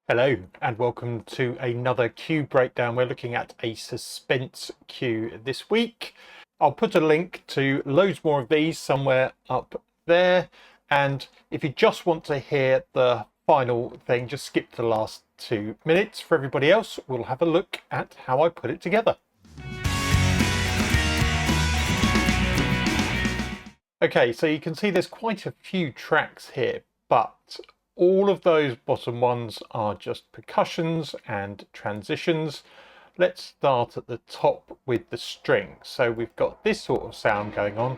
Hello and welcome to another cue breakdown. We're looking at a suspense cue this week. I'll put a link to loads more of these somewhere up there, and if you just want to hear the final thing, just skip the last 2 minutes. For everybody else, we'll have a look at how I put it together. Okay, so you can see there's quite a few tracks here, but all of those bottom ones are just percussions and transitions. Let's start at the top with the strings. So we've got this sort of sound going on.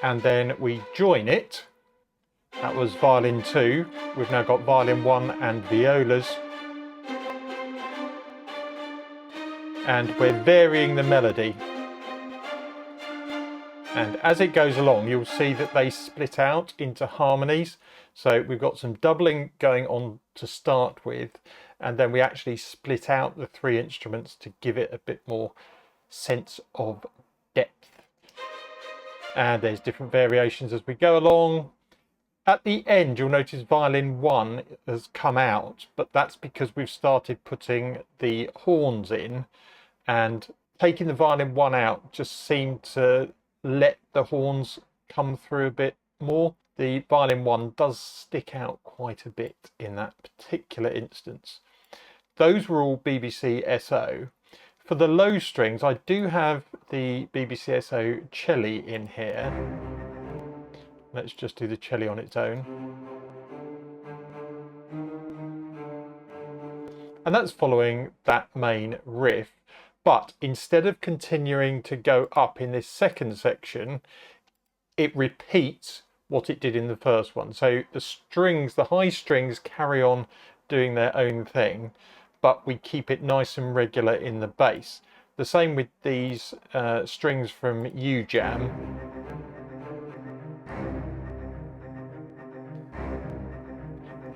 And then we join it. That was violin 2. We've now got violin 1 and violas. And we're varying the melody. And as it goes along, you'll see that they split out into harmonies. So we've got some doubling going on to start with, and then we actually split out the 3 instruments to give it a bit more sense of depth. And there's different variations as we go along. At the end, you'll notice violin 1 has come out, but that's because we've started putting the horns in, and taking the violin 1 out just seemed to let the horns come through a bit more. The violin 1 does stick out quite a bit in that particular instance. Those were all BBC SO. For the low strings, I do have the BBC SO cello in here. Let's just do the cello on its own. And that's following that main riff. But instead of continuing to go up in this second section, it repeats what it did in the first one. So the strings, the high strings, carry on doing their own thing, but we keep it nice and regular in the bass. The same with these strings from U-Jam.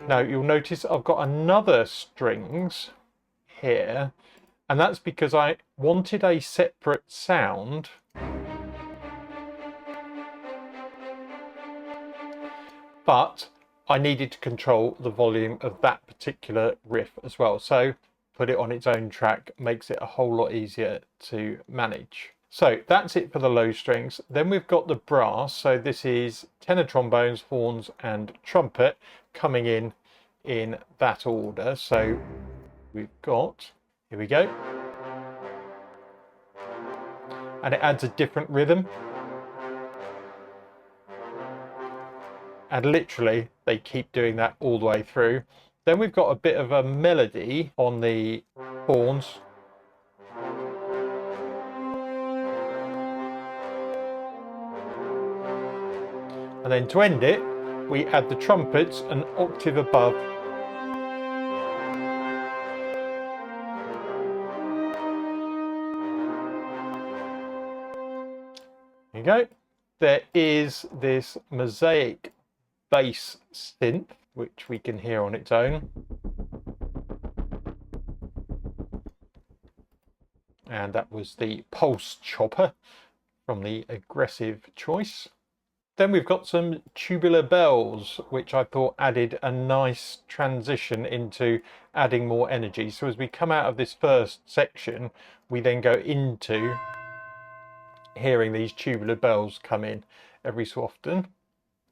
Now you'll notice I've got another strings here, and that's because I wanted a separate sound but I needed to control the volume of that particular riff as well. So put it on its own track makes it a whole lot easier to manage. So that's it for the low strings. Then we've got the brass. So this is tenor trombones, horns and trumpet coming in that order. So we've got, here we go. And it adds a different rhythm. And literally they keep doing that all the way through. Then we've got a bit of a melody on the horns. And then to end it, we add the trumpets an octave above. There you go. There is this mosaic bass synth, which we can hear on its own. And that was the pulse chopper from the aggressive choice. Then we've got some tubular bells, which I thought added a nice transition into adding more energy. So as we come out of this first section, we then go into hearing these tubular bells come in every so often.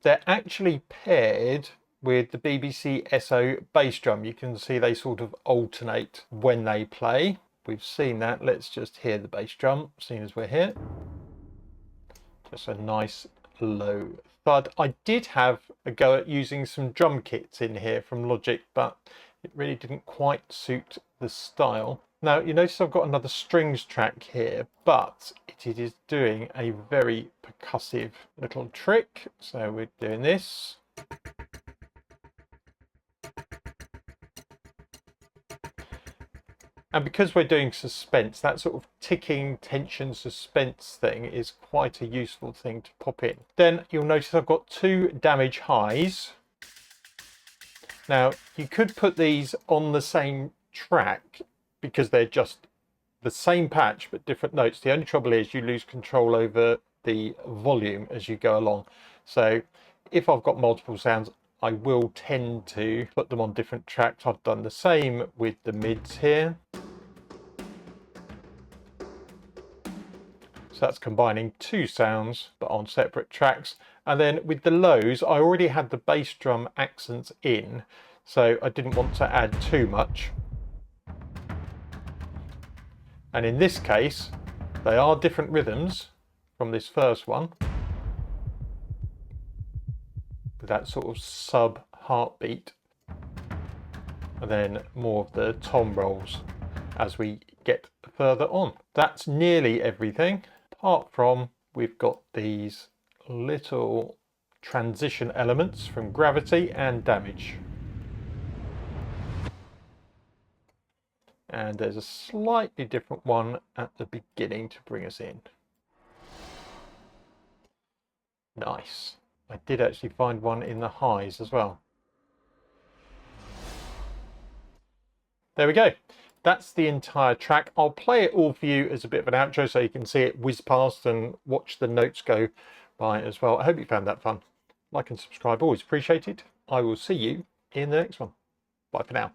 They're actually paired with the BBC SO bass drum. You can see they sort of alternate when they play. We've seen that. Let's just hear the bass drum, seeing as we're here. Just a nice low thud. I did have a go at using some drum kits in here from Logic, but it really didn't quite suit the style. Now you notice I've got another strings track here, but it is doing a very percussive little trick. So we're doing this. And because we're doing suspense, that sort of ticking tension suspense thing is quite a useful thing to pop in. Then you'll notice I've got 2 damage highs. Now you could put these on the same track because they're just the same patch but different notes. The only trouble is you lose control over the volume as you go along. So if I've got multiple sounds, I will tend to put them on different tracks. I've done the same with the mids here. So that's combining two sounds but on separate tracks. And then with the lows, I already had the bass drum accents in, so I didn't want to add too much. And in this case, they are different rhythms from this first one, with that sort of sub heartbeat, and then more of the tom rolls as we get further on. That's nearly everything, apart from we've got these little transition elements from gravity and damage. And there's a slightly different one at the beginning to bring us in. Nice. I did actually find one in the highs as well. There we go. That's the entire track. I'll play it all for you as a bit of an outro so you can see it whiz past and watch the notes go by as well. I hope you found that fun. Like and subscribe, always appreciated. I will see you in the next one. Bye for now.